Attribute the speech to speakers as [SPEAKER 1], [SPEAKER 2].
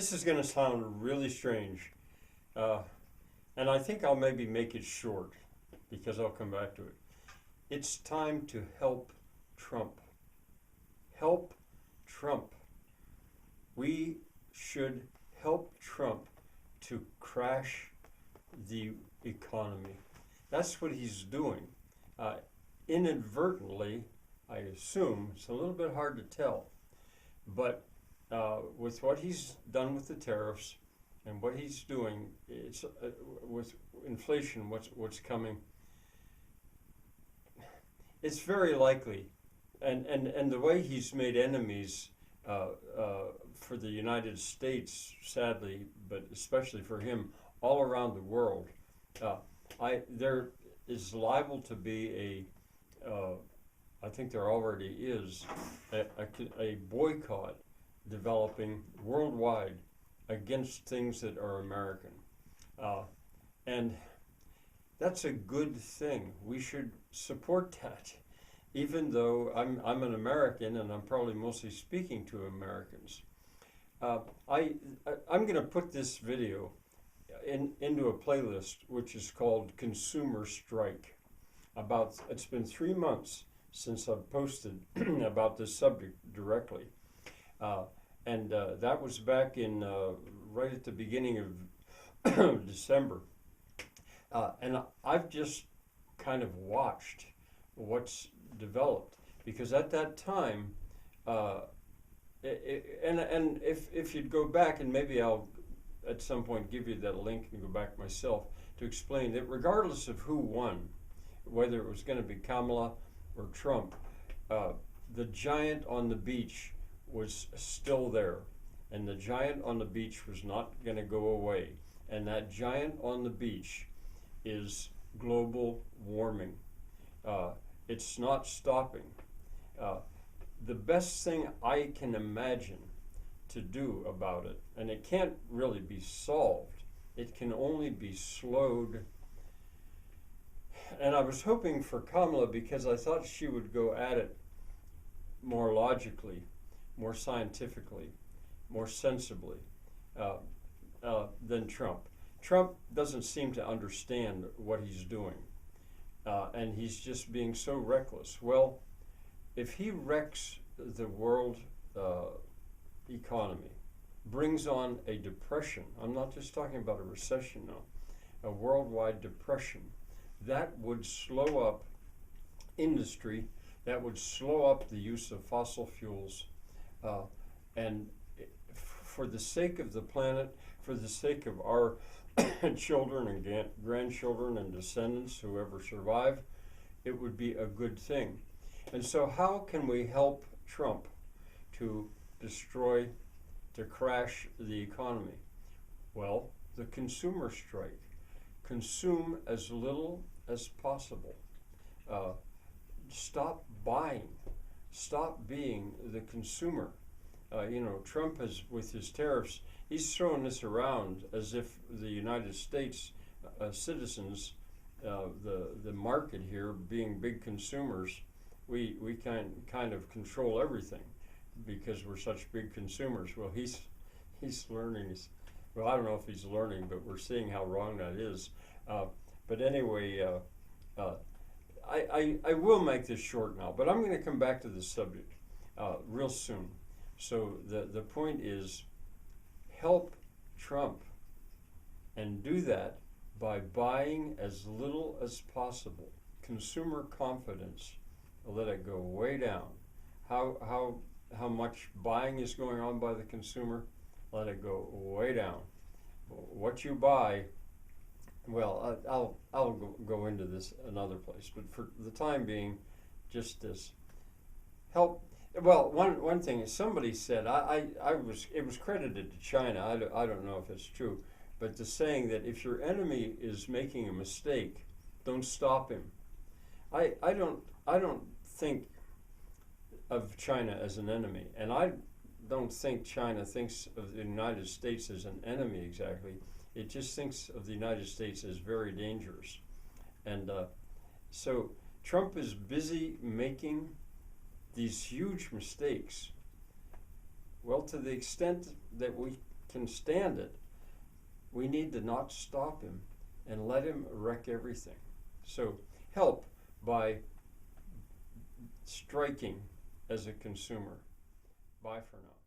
[SPEAKER 1] This is going to sound really strange, uh, and I think I'll maybe make it short because I'll come back to it. It's time to help Trump. Help Trump. We should help Trump to crash the economy. That's what he's doing. Uh, Inadvertently, I assume, it's a little bit hard to tell, but with what he's done with the tariffs and what he's doing, it's with inflation, what's coming, it's very likely, and the way he's made enemies for the United States, sadly, but especially for him, all around the world, there is liable to be I think there already is, a boycott developing worldwide against things that are American. And that's a good thing. We should support that, even though I'm an American and I'm probably mostly speaking to Americans. I'm going to put this video into a playlist which is called Consumer Strike. It's been 3 months since I've posted about this subject directly. And that was back in right at the beginning of December. And I've just kind of watched what's developed, because at that time, and if you'd go back, and maybe I'll at some point give you that link and go back myself to explain that regardless of who won, whether it was going to be Kamala or Trump, the giant on the beach was still there, and the giant on the beach was not going to go away. And that giant on the beach is global warming. It's not stopping. The best thing I can imagine to do about it, and it can't really be solved, it can only be slowed. And I was hoping for Kamala, because I thought she would go at it more logically, more scientifically, more sensibly than Trump. Trump doesn't seem to understand what he's doing, and he's just being so reckless. Well, if he wrecks the world economy, brings on a depression, I'm not just talking about a recession now, a worldwide depression, that would slow up industry, that would slow up the use of fossil fuels, and for the sake of the planet, for the sake of our children and grandchildren and descendants, whoever survive, it would be a good thing. And so how can we help Trump to crash the economy? Well, the consumer strike. Consume as little as possible. Stop buying. Stop being the consumer. Trump has, with his tariffs, he's throwing this around as if the United States citizens, the market here, being big consumers, we kind of control everything because we're such big consumers. Well, he's learning. Well, I don't know if he's learning, but we're seeing how wrong that is. But anyway, I will make this short now, but I'm going to come back to this subject real soon. So the point is, help Trump, and do that by buying as little as possible. Consumer confidence, let it go way down. How much buying is going on by the consumer? Let it go way down. What you buy, well, I'll go into this another place, but for the time being, just this. Help. Well, one thing is, somebody said, it was credited to China. I don't know if it's true, but the saying that if your enemy is making a mistake, don't stop him. I don't think of China as an enemy, and I don't think China thinks of the United States as an enemy exactly. It just thinks of the United States as very dangerous. And so Trump is busy making these huge mistakes. Well, to the extent that we can stand it, we need to not stop him and let him wreck everything. So help by striking as a consumer. Bye for now.